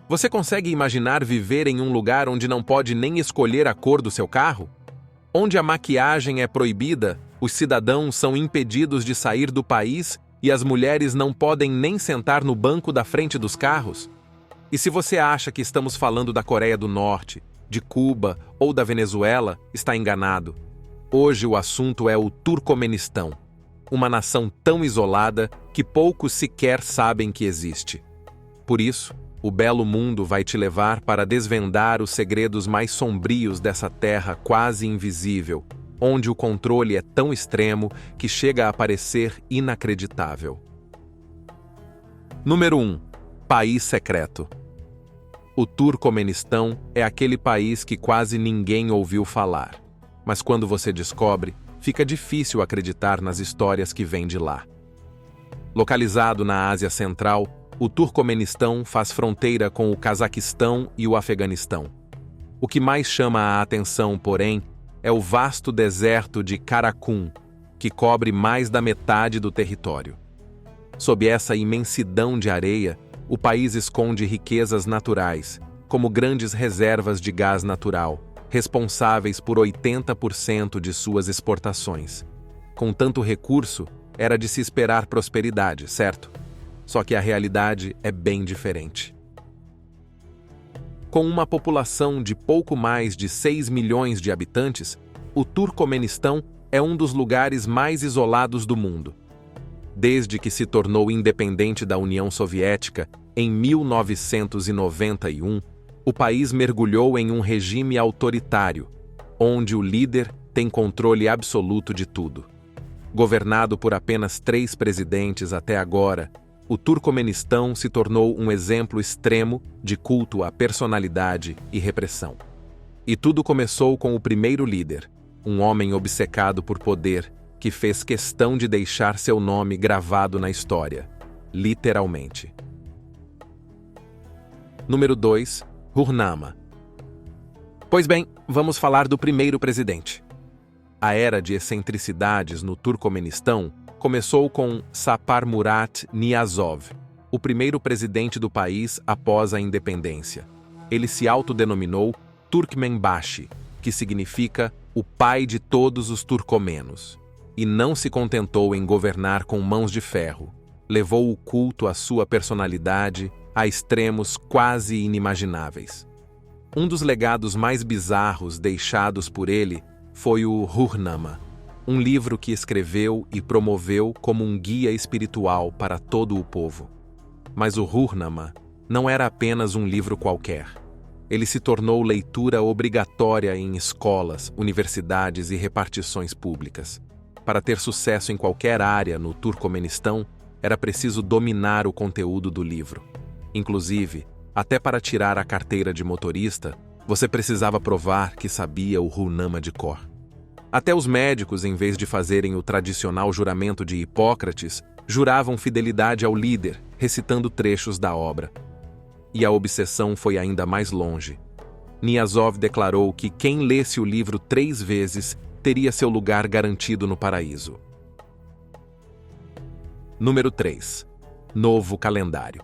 Você consegue imaginar viver em um lugar onde não pode nem escolher a cor do seu carro? Onde a maquiagem é proibida, os cidadãos são impedidos de sair do país e as mulheres não podem nem sentar no banco da frente dos carros? E se você acha que estamos falando da Coreia do Norte, de Cuba ou da Venezuela, está enganado. Hoje o assunto é o Turcomenistão, uma nação tão isolada que poucos sequer sabem que existe. Por isso, o Belo Mundo vai te levar para desvendar os segredos mais sombrios dessa terra quase invisível, onde o controle é tão extremo que chega a parecer inacreditável. Número 1. País secreto. O Turcomenistão é aquele país que quase ninguém ouviu falar, mas quando você descobre, fica difícil acreditar nas histórias que vêm de lá. Localizado na Ásia Central, o Turcomenistão faz fronteira com o Cazaquistão e o Afeganistão. O que mais chama a atenção, porém, é o vasto deserto de Karakum, que cobre mais da metade do território. Sob essa imensidão de areia, o país esconde riquezas naturais, como grandes reservas de gás natural, responsáveis por 80% de suas exportações. Com tanto recurso, era de se esperar prosperidade, certo? Só que a realidade é bem diferente. Com uma população de pouco mais de 6 milhões de habitantes, o Turcomenistão é um dos lugares mais isolados do mundo. Desde que se tornou independente da União Soviética, em 1991, o país mergulhou em um regime autoritário, onde o líder tem controle absoluto de tudo. Governado por apenas 3 presidentes até agora, o Turcomenistão se tornou um exemplo extremo de culto à personalidade e repressão. E tudo começou com o primeiro líder, um homem obcecado por poder, que fez questão de deixar seu nome gravado na história, literalmente. Número 2. Hurnama. Pois bem, vamos falar do primeiro presidente. A era de excentricidades no Turcomenistão começou com Saparmurat Niyazov, o primeiro presidente do país após a independência. Ele se autodenominou Turkmenbashi, que significa o pai de todos os turcomenos, e não se contentou em governar com mãos de ferro. Levou o culto à sua personalidade a extremos quase inimagináveis. Um dos legados mais bizarros deixados por ele foi o Hurnama, um livro que escreveu e promoveu como um guia espiritual para todo o povo. Mas o Hurnama não era apenas um livro qualquer. Ele se tornou leitura obrigatória em escolas, universidades e repartições públicas. Para ter sucesso em qualquer área no Turcomenistão, era preciso dominar o conteúdo do livro. Inclusive, até para tirar a carteira de motorista, você precisava provar que sabia o Hurnama de cor. Até os médicos, em vez de fazerem o tradicional juramento de Hipócrates, juravam fidelidade ao líder, recitando trechos da obra. E a obsessão foi ainda mais longe. Niyazov declarou que quem lesse o livro 3 vezes teria seu lugar garantido no paraíso. Número 3. Novo calendário.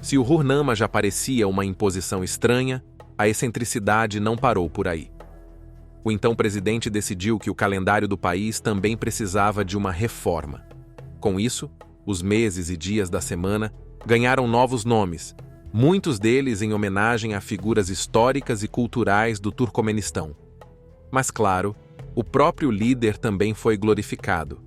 Se o Hurnama já parecia uma imposição estranha, a excentricidade não parou por aí. O então presidente decidiu que o calendário do país também precisava de uma reforma. Com isso, os meses e dias da semana ganharam novos nomes, muitos deles em homenagem a figuras históricas e culturais do Turcomenistão. Mas claro, o próprio líder também foi glorificado.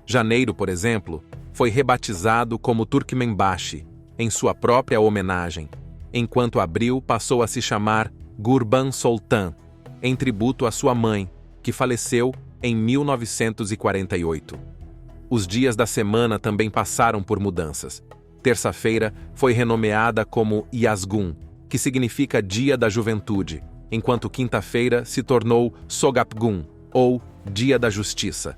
Janeiro, por exemplo, foi rebatizado como Turkmenbashi, em sua própria homenagem, enquanto abril passou a se chamar Gurban Sultan, em tributo à sua mãe, que faleceu em 1948. Os dias da semana também passaram por mudanças. Terça-feira foi renomeada como Yazgun, que significa Dia da Juventude, enquanto quinta-feira se tornou Sogapgun, ou Dia da Justiça.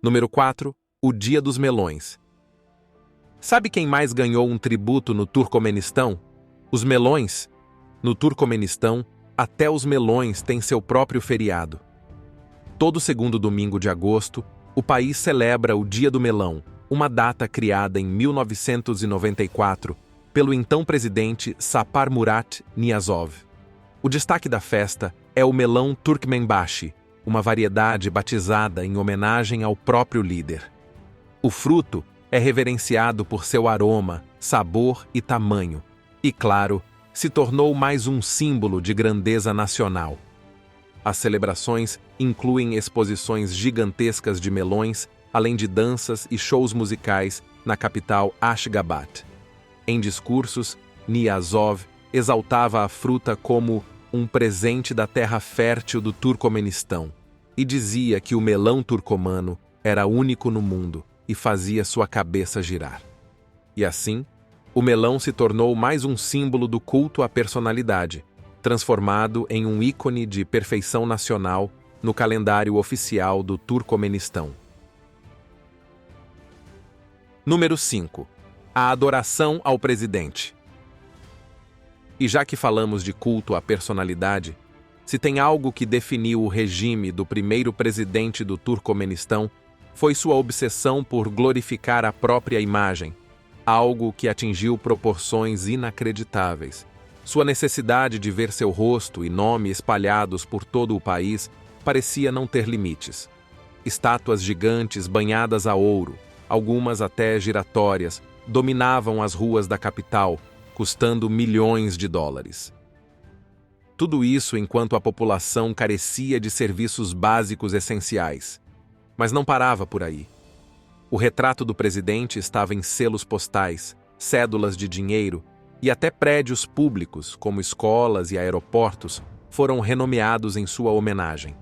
Número 4. O Dia dos Melões. Sabe quem mais ganhou um tributo no Turcomenistão? Os melões. No Turcomenistão, até os melões têm seu próprio feriado. Todo segundo domingo de agosto, o país celebra o Dia do Melão, uma data criada em 1994 pelo então presidente Saparmurat Niyazov. O destaque da festa é o melão Turkmenbashi, uma variedade batizada em homenagem ao próprio líder. O fruto é reverenciado por seu aroma, sabor e tamanho, e, claro, se tornou mais um símbolo de grandeza nacional. As celebrações incluem exposições gigantescas de melões, além de danças e shows musicais na capital Ashgabat. Em discursos, Niyazov exaltava a fruta como um presente da terra fértil do Turcomenistão e dizia que o melão turcomano era único no mundo e fazia sua cabeça girar. E assim, o melão se tornou mais um símbolo do culto à personalidade, transformado em um ícone de perfeição nacional no calendário oficial do Turcomenistão. Número 5. A adoração ao presidente. E já que falamos de culto à personalidade, se tem algo que definiu o regime do primeiro presidente do Turcomenistão, foi sua obsessão por glorificar a própria imagem, algo que atingiu proporções inacreditáveis. Sua necessidade de ver seu rosto e nome espalhados por todo o país parecia não ter limites. Estátuas gigantes banhadas a ouro, algumas até giratórias, dominavam as ruas da capital, custando milhões de dólares. Tudo isso enquanto a população carecia de serviços básicos essenciais. Mas não parava por aí. O retrato do presidente estava em selos postais, cédulas de dinheiro e até prédios públicos, como escolas e aeroportos, foram renomeados em sua homenagem.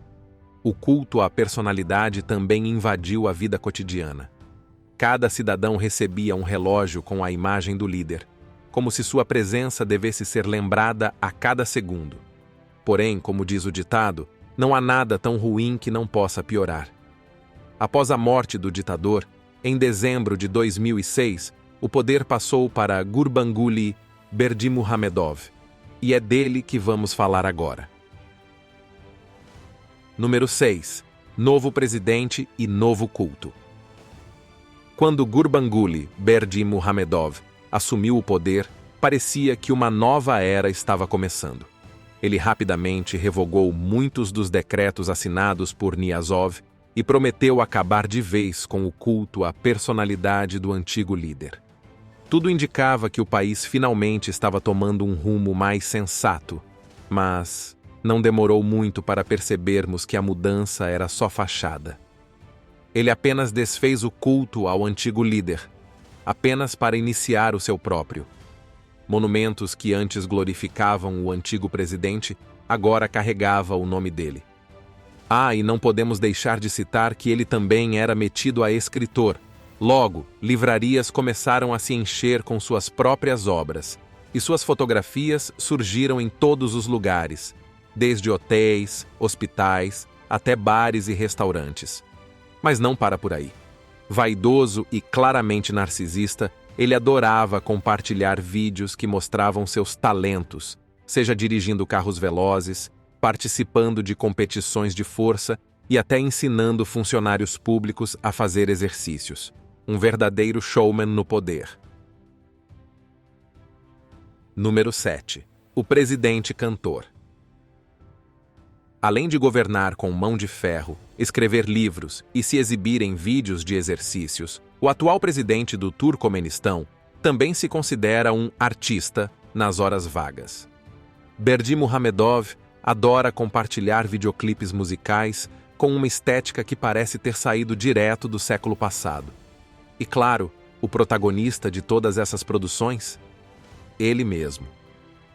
O culto à personalidade também invadiu a vida cotidiana. Cada cidadão recebia um relógio com a imagem do líder, como se sua presença devesse ser lembrada a cada segundo. Porém, como diz o ditado, não há nada tão ruim que não possa piorar. Após a morte do ditador, em dezembro de 2006, o poder passou para Gurbanguly Berdimuhamedov, e é dele que vamos falar agora. Número 6. Novo presidente e novo culto. Quando Gurbanguly Berdimuhamedov assumiu o poder, parecia que uma nova era estava começando. Ele rapidamente revogou muitos dos decretos assinados por Niyazov e prometeu acabar de vez com o culto à personalidade do antigo líder. Tudo indicava que o país finalmente estava tomando um rumo mais sensato, mas não demorou muito para percebermos que a mudança era só fachada. Ele apenas desfez o culto ao antigo líder, apenas para iniciar o seu próprio. Monumentos que antes glorificavam o antigo presidente, agora carregavam o nome dele. E não podemos deixar de citar que ele também era metido a escritor. Logo, livrarias começaram a se encher com suas próprias obras, e suas fotografias surgiram em todos os lugares, desde hotéis, hospitais, até bares e restaurantes. Mas não para por aí. Vaidoso e claramente narcisista, ele adorava compartilhar vídeos que mostravam seus talentos, seja dirigindo carros velozes, participando de competições de força e até ensinando funcionários públicos a fazer exercícios. Um verdadeiro showman no poder. Número 7. O presidente cantor. Além de governar com mão de ferro, escrever livros e se exibir em vídeos de exercícios, o atual presidente do Turcomenistão também se considera um artista nas horas vagas. Berdimuhamedov adora compartilhar videoclipes musicais com uma estética que parece ter saído direto do século passado. E claro, o protagonista de todas essas produções? Ele mesmo.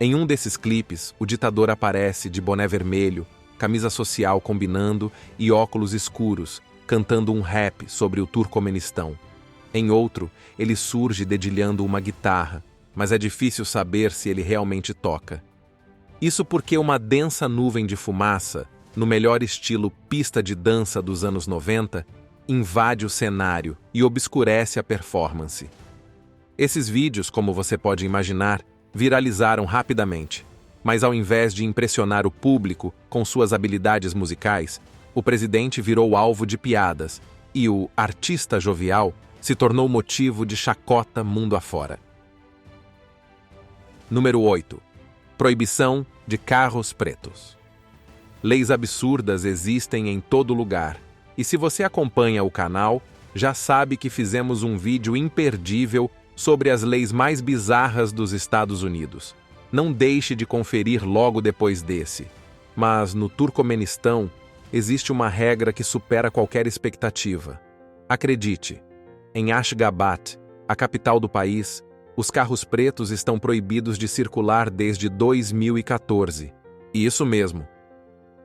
Em um desses clipes, o ditador aparece de boné vermelho, camisa social combinando e óculos escuros, cantando um rap sobre o Turcomenistão. Em outro, ele surge dedilhando uma guitarra, mas é difícil saber se ele realmente toca. Isso porque uma densa nuvem de fumaça, no melhor estilo pista de dança dos anos 90, invade o cenário e obscurece a performance. Esses vídeos, como você pode imaginar, viralizaram rapidamente. Mas ao invés de impressionar o público com suas habilidades musicais, o presidente virou alvo de piadas e o artista jovial se tornou motivo de chacota mundo afora. Número 8. Proibição de carros pretos. Leis absurdas existem em todo lugar, e se você acompanha o canal, já sabe que fizemos um vídeo imperdível sobre as leis mais bizarras dos Estados Unidos. Não deixe de conferir logo depois desse. Mas no Turcomenistão, existe uma regra que supera qualquer expectativa. Acredite, em Ashgabat, a capital do país, os carros pretos estão proibidos de circular desde 2014. E isso mesmo.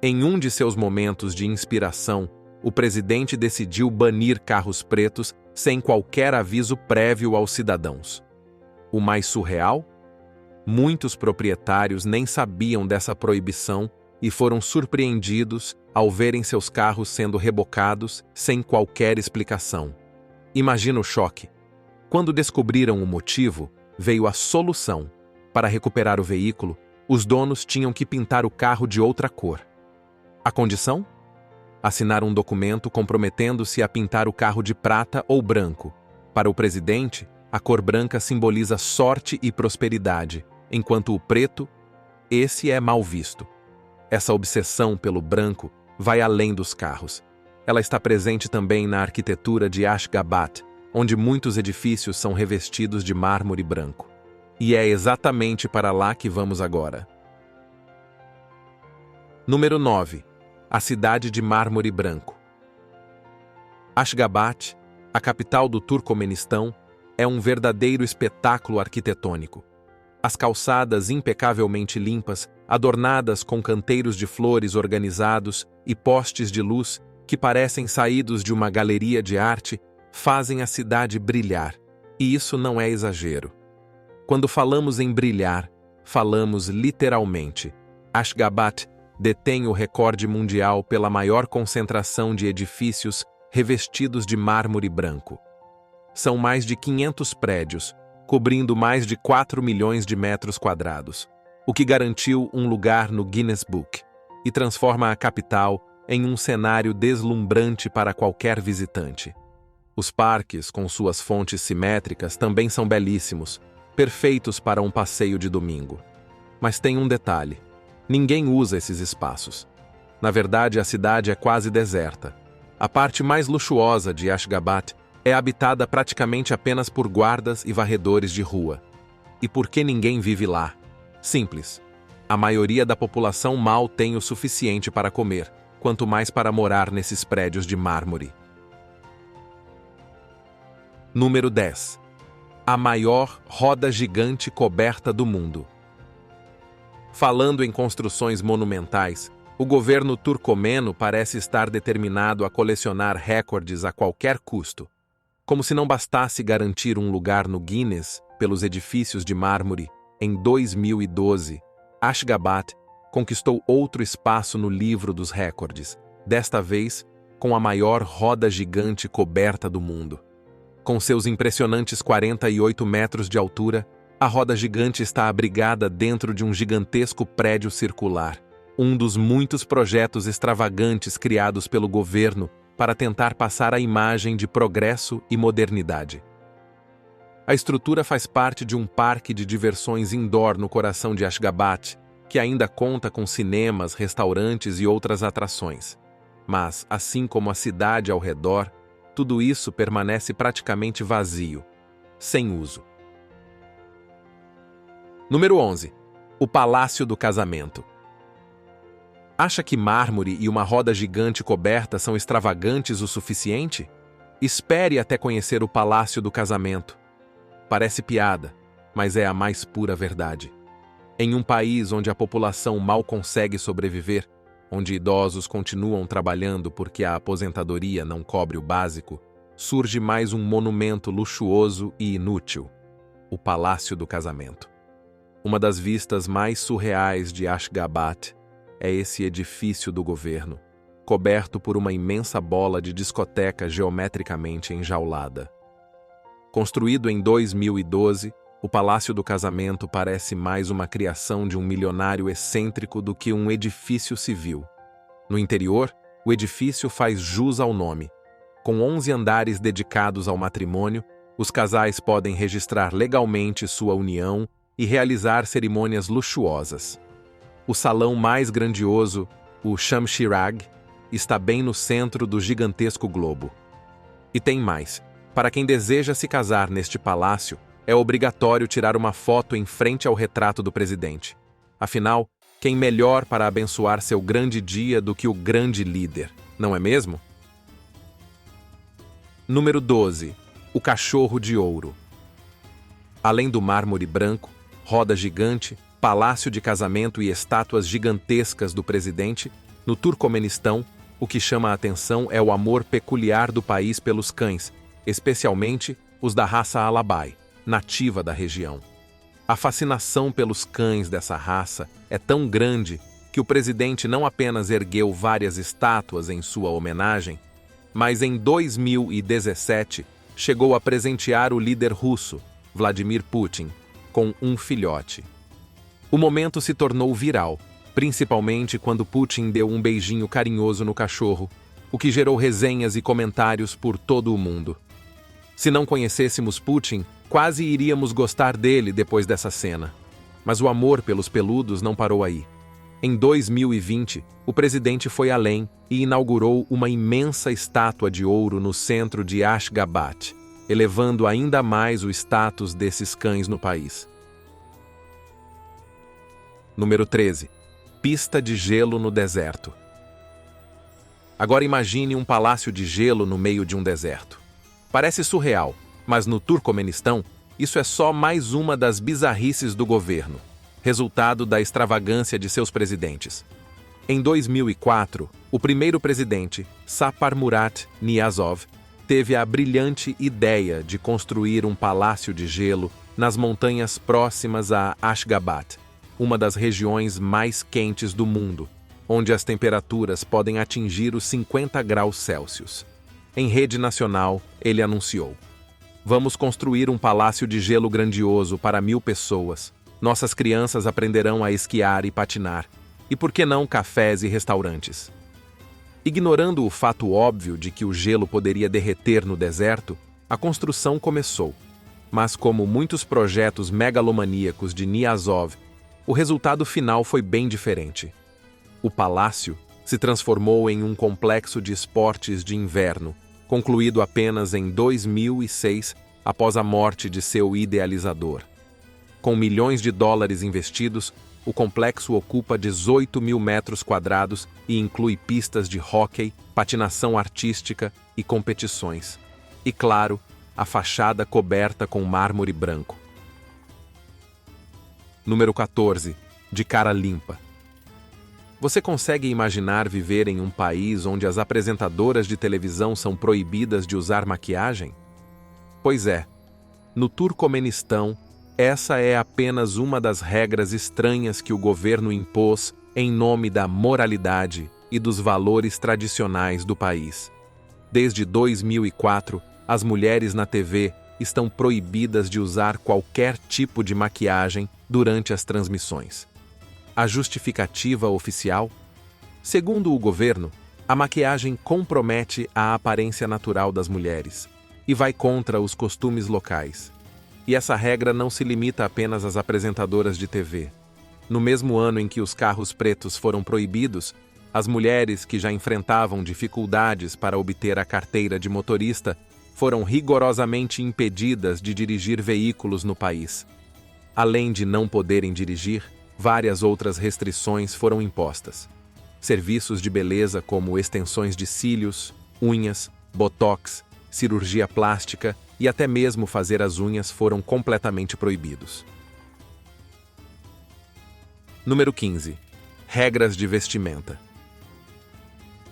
Em um de seus momentos de inspiração, o presidente decidiu banir carros pretos sem qualquer aviso prévio aos cidadãos. O mais surreal? Muitos proprietários nem sabiam dessa proibição e foram surpreendidos ao verem seus carros sendo rebocados sem qualquer explicação. Imagina o choque. Quando descobriram o motivo, veio a solução. Para recuperar o veículo, os donos tinham que pintar o carro de outra cor. A condição? Assinar um documento comprometendo-se a pintar o carro de prata ou branco. Para o presidente, a cor branca simboliza sorte e prosperidade, enquanto o preto, esse é mal visto. Essa obsessão pelo branco vai além dos carros. Ela está presente também na arquitetura de Ashgabat, onde muitos edifícios são revestidos de mármore branco. E é exatamente para lá que vamos agora. Número 9. A cidade de mármore branco. Ashgabat, a capital do Turcomenistão, é um verdadeiro espetáculo arquitetônico. As calçadas impecavelmente limpas, adornadas com canteiros de flores organizados e postes de luz que parecem saídos de uma galeria de arte, fazem a cidade brilhar. E isso não é exagero. Quando falamos em brilhar, falamos literalmente. Ashgabat detém o recorde mundial pela maior concentração de edifícios revestidos de mármore branco. São mais de 500 prédios, cobrindo mais de 4 milhões de metros quadrados, o que garantiu um lugar no Guinness Book e transforma a capital em um cenário deslumbrante para qualquer visitante. Os parques, com suas fontes simétricas, também são belíssimos, perfeitos para um passeio de domingo. Mas tem um detalhe: ninguém usa esses espaços. Na verdade, a cidade é quase deserta. A parte mais luxuosa de Ashgabat é habitada praticamente apenas por guardas e varredores de rua. E por que ninguém vive lá? Simples. A maioria da população mal tem o suficiente para comer, quanto mais para morar nesses prédios de mármore. Número 10. A maior roda gigante coberta do mundo. Falando em construções monumentais, o governo turcomeno parece estar determinado a colecionar recordes a qualquer custo. Como se não bastasse garantir um lugar no Guinness pelos edifícios de mármore, em 2012, Ashgabat conquistou outro espaço no livro dos recordes, desta vez com a maior roda gigante coberta do mundo. Com seus impressionantes 48 metros de altura, a roda gigante está abrigada dentro de um gigantesco prédio circular, um dos muitos projetos extravagantes criados pelo governo para tentar passar a imagem de progresso e modernidade. A estrutura faz parte de um parque de diversões indoor no coração de Ashgabat, que ainda conta com cinemas, restaurantes e outras atrações. Mas, assim como a cidade ao redor, tudo isso permanece praticamente vazio, sem uso. Número 11. O Palácio do Casamento. Acha que mármore e uma roda gigante coberta são extravagantes o suficiente? Espere até conhecer o Palácio do Casamento. Parece piada, mas é a mais pura verdade. Em um país onde a população mal consegue sobreviver, onde idosos continuam trabalhando porque a aposentadoria não cobre o básico, surge mais um monumento luxuoso e inútil: o Palácio do Casamento. Uma das vistas mais surreais de Ashgabat é esse edifício do governo, coberto por uma imensa bola de discoteca geometricamente enjaulada. Construído em 2012, o Palácio do Casamento parece mais uma criação de um milionário excêntrico do que um edifício civil. No interior, o edifício faz jus ao nome. Com 11 andares dedicados ao matrimônio, os casais podem registrar legalmente sua união e realizar cerimônias luxuosas. O salão mais grandioso, o Shamshirag, está bem no centro do gigantesco globo. E tem mais. Para quem deseja se casar neste palácio, é obrigatório tirar uma foto em frente ao retrato do presidente. Afinal, quem melhor para abençoar seu grande dia do que o grande líder, não é mesmo? Número 12. O cachorro de ouro. Além do mármore branco, roda gigante, palácio de casamento e estátuas gigantescas do presidente, no Turcomenistão, o que chama a atenção é o amor peculiar do país pelos cães, especialmente os da raça Alabai, nativa da região. A fascinação pelos cães dessa raça é tão grande que o presidente não apenas ergueu várias estátuas em sua homenagem, mas em 2017 chegou a presentear o líder russo, Vladimir Putin, com um filhote. O momento se tornou viral, principalmente quando Putin deu um beijinho carinhoso no cachorro, o que gerou resenhas e comentários por todo o mundo. Se não conhecêssemos Putin, quase iríamos gostar dele depois dessa cena. Mas o amor pelos peludos não parou aí. Em 2020, o presidente foi além e inaugurou uma imensa estátua de ouro no centro de Ashgabat, elevando ainda mais o status desses cães no país. Número 13. Pista de gelo no deserto. Agora imagine um palácio de gelo no meio de um deserto. Parece surreal, mas no Turcomenistão, isso é só mais uma das bizarrices do governo, resultado da extravagância de seus presidentes. Em 2004, o primeiro presidente, Saparmurat Niyazov, teve a brilhante ideia de construir um palácio de gelo nas montanhas próximas a Ashgabat, uma das regiões mais quentes do mundo, onde as temperaturas podem atingir os 50 graus Celsius. Em rede nacional, ele anunciou: "Vamos construir um palácio de gelo grandioso para 1000 pessoas. Nossas crianças aprenderão a esquiar e patinar. E por que não cafés e restaurantes?" Ignorando o fato óbvio de que o gelo poderia derreter no deserto, a construção começou. Mas como muitos projetos megalomaníacos de Niyazov, o resultado final foi bem diferente. O palácio se transformou em um complexo de esportes de inverno, concluído apenas em 2006, após a morte de seu idealizador. Com milhões de dólares investidos, o complexo ocupa 18.000 metros quadrados e inclui pistas de hóquei, patinação artística e competições. E, claro, a fachada coberta com mármore branco. Número 14. De cara limpa. Você consegue imaginar viver em um país onde as apresentadoras de televisão são proibidas de usar maquiagem? Pois é, no Turcomenistão, essa é apenas uma das regras estranhas que o governo impôs em nome da moralidade e dos valores tradicionais do país. Desde 2004, as mulheres na TV estão proibidas de usar qualquer tipo de maquiagem durante as transmissões. A justificativa oficial? Segundo o governo, a maquiagem compromete a aparência natural das mulheres e vai contra os costumes locais. E essa regra não se limita apenas às apresentadoras de TV. No mesmo ano em que os carros pretos foram proibidos, as mulheres que já enfrentavam dificuldades para obter a carteira de motorista foram rigorosamente impedidas de dirigir veículos no país. Além de não poderem dirigir, várias outras restrições foram impostas. Serviços de beleza como extensões de cílios, unhas, botox, cirurgia plástica e até mesmo fazer as unhas foram completamente proibidos. Número 15. Regras de vestimenta.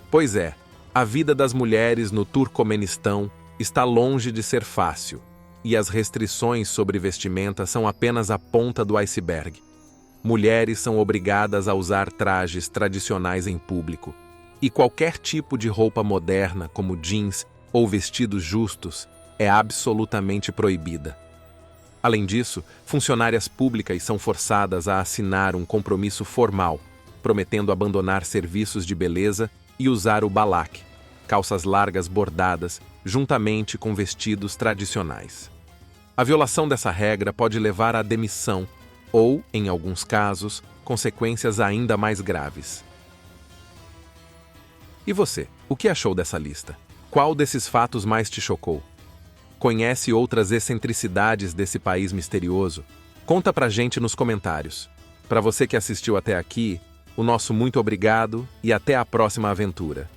Pois é, a vida das mulheres no Turcomenistão está longe de ser fácil, e as restrições sobre vestimenta são apenas a ponta do iceberg. Mulheres são obrigadas a usar trajes tradicionais em público, e qualquer tipo de roupa moderna, como jeans ou vestidos justos, é absolutamente proibida. Além disso, funcionárias públicas são forçadas a assinar um compromisso formal, prometendo abandonar serviços de beleza e usar o balak, calças largas bordadas, juntamente com vestidos tradicionais. A violação dessa regra pode levar à demissão ou, em alguns casos, consequências ainda mais graves. E você, o que achou dessa lista? Qual desses fatos mais te chocou? Conhece outras excentricidades desse país misterioso? Conta pra gente nos comentários. Para você que assistiu até aqui, o nosso muito obrigado e até a próxima aventura.